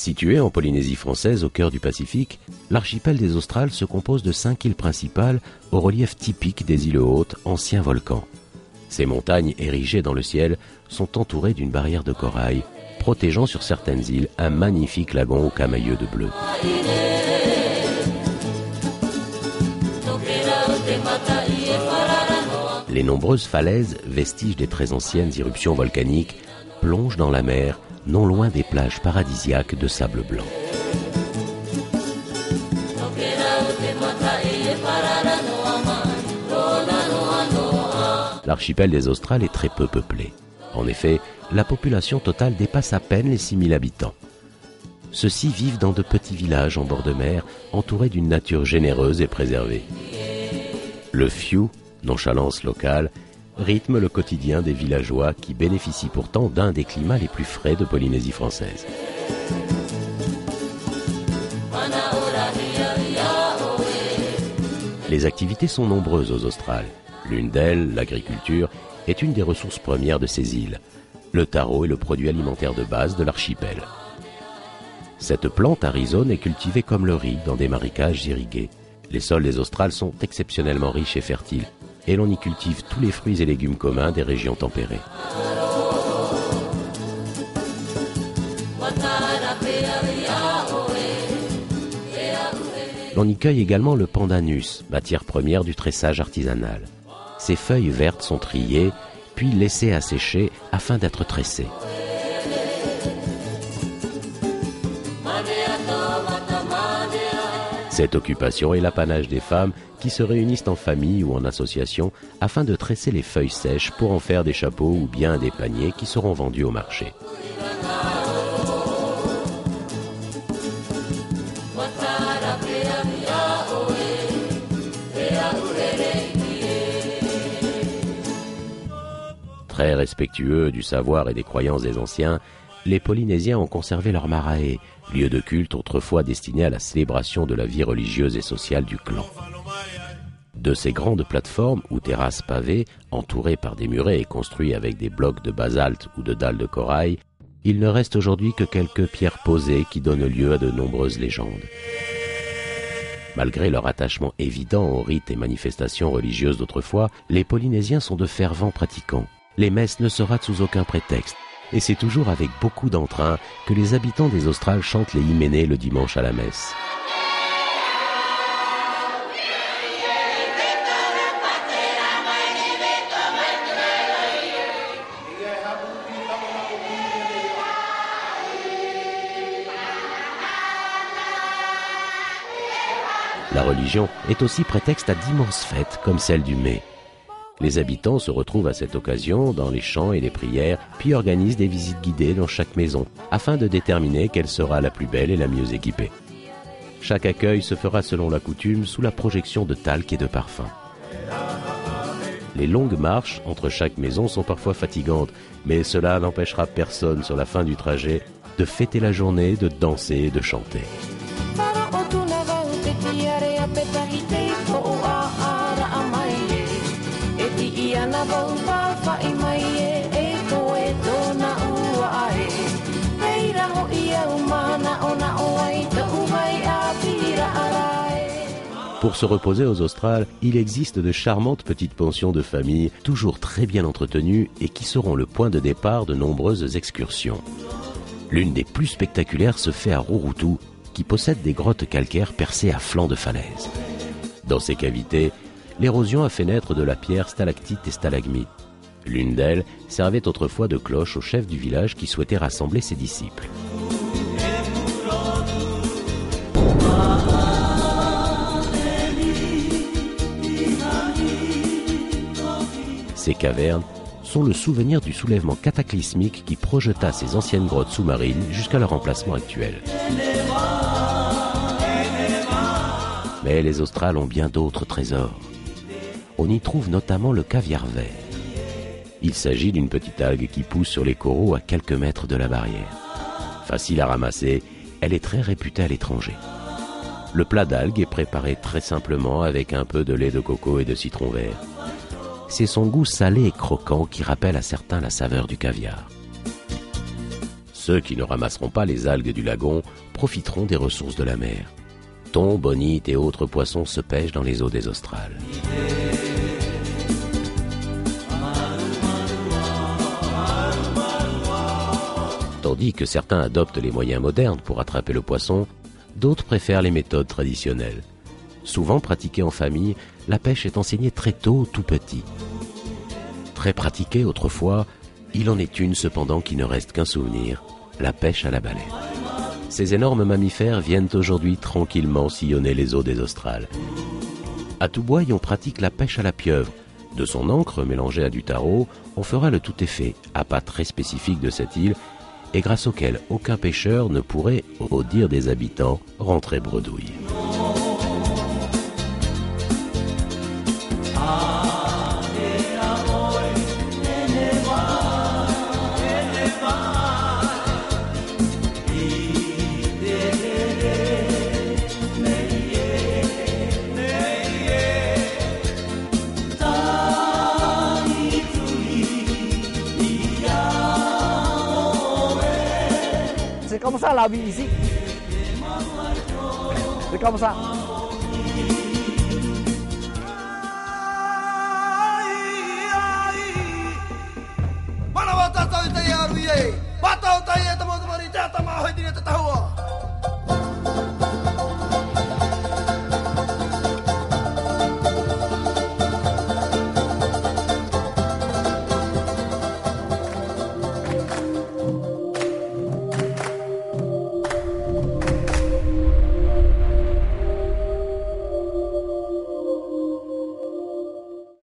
Situé en Polynésie française, au cœur du Pacifique, l'archipel des Australes se compose de 5 îles principales au relief typique des îles hautes, anciens volcans. Ces montagnes érigées dans le ciel sont entourées d'une barrière de corail, protégeant sur certaines îles un magnifique lagon aux camailleux de bleu. Les nombreuses falaises, vestiges des très anciennes éruptions volcaniques, plongent dans la mer, non loin des plages paradisiaques de sable blanc. L'archipel des Australes est très peu peuplé. En effet, la population totale dépasse à peine les 6000 habitants. Ceux-ci vivent dans de petits villages en bord de mer, entourés d'une nature généreuse et préservée. Le fiu, nonchalance locale, rythme le quotidien des villageois qui bénéficient pourtant d'un des climats les plus frais de Polynésie française. Les activités sont nombreuses aux Australes. L'une d'elles, l'agriculture, est une des ressources premières de ces îles. Le taro est le produit alimentaire de base de l'archipel. Cette plante à rhizome est cultivée comme le riz dans des marécages irrigués. Les sols des Australes sont exceptionnellement riches et fertiles, et l'on y cultive tous les fruits et légumes communs des régions tempérées. On y cueille également le pandanus, matière première du tressage artisanal. Ses feuilles vertes sont triées, puis laissées assécher afin d'être tressées. Cette occupation est l'apanage des femmes qui se réunissent en famille ou en association afin de tresser les feuilles sèches pour en faire des chapeaux ou bien des paniers qui seront vendus au marché. Très respectueux du savoir et des croyances des anciens, les Polynésiens ont conservé leur marae, lieu de culte autrefois destiné à la célébration de la vie religieuse et sociale du clan. De ces grandes plateformes ou terrasses pavées, entourées par des murets et construits avec des blocs de basalte ou de dalles de corail, il ne reste aujourd'hui que quelques pierres posées qui donnent lieu à de nombreuses légendes. Malgré leur attachement évident aux rites et manifestations religieuses d'autrefois, les Polynésiens sont de fervents pratiquants. Les messes ne se ratent sous aucun prétexte, et c'est toujours avec beaucoup d'entrain que les habitants des Australes chantent les hyménées le dimanche à la messe. La religion est aussi prétexte à d'immenses fêtes comme celle du mai. Les habitants se retrouvent à cette occasion dans les chants et les prières, puis organisent des visites guidées dans chaque maison, afin de déterminer quelle sera la plus belle et la mieux équipée. Chaque accueil se fera selon la coutume sous la projection de talc et de parfum. Les longues marches entre chaque maison sont parfois fatigantes, mais cela n'empêchera personne sur la fin du trajet de fêter la journée, de danser et de chanter. Pour se reposer aux Australes, il existe de charmantes petites pensions de famille, toujours très bien entretenues et qui seront le point de départ de nombreuses excursions. L'une des plus spectaculaires se fait à Rurutu, qui possède des grottes calcaires percées à flanc de falaise. Dans ces cavités, l'érosion a fait naître de la pierre stalactite et stalagmite. L'une d'elles servait autrefois de cloche au chef du village qui souhaitait rassembler ses disciples. Ces cavernes sont le souvenir du soulèvement cataclysmique qui projeta ces anciennes grottes sous-marines jusqu'à leur emplacement actuel. Mais les Australes ont bien d'autres trésors. on y trouve notamment le caviar vert. Il s'agit d'une petite algue qui pousse sur les coraux à quelques mètres de la barrière. Facile à ramasser, elle est très réputée à l'étranger. Le plat d'algues est préparé très simplement avec un peu de lait de coco et de citron vert. C'est son goût salé et croquant qui rappelle à certains la saveur du caviar. Ceux qui ne ramasseront pas les algues du lagon profiteront des ressources de la mer. Thon, bonite et autres poissons se pêchent dans les eaux des Australes. Tandis que certains adoptent les moyens modernes pour attraper le poisson, d'autres préfèrent les méthodes traditionnelles. Souvent pratiquée en famille, la pêche est enseignée très tôt, tout petit. Très pratiquée autrefois, il en est une cependant qui ne reste qu'un souvenir, la pêche à la baleine. Ces énormes mammifères viennent aujourd'hui tranquillement sillonner les eaux des Australes. À Touboï, on pratique la pêche à la pieuvre. De son encre mélangée à du taro, on fera le tout effet, appât très spécifique de cette île, et grâce auquel aucun pêcheur ne pourrait, au dire des habitants, rentrer bredouille. C'est comme ça la vie ici. C'est comme ça. Mana wata tau te ia ruie. Patau tai e tamo tamo ni te tama hoi tini te tahua.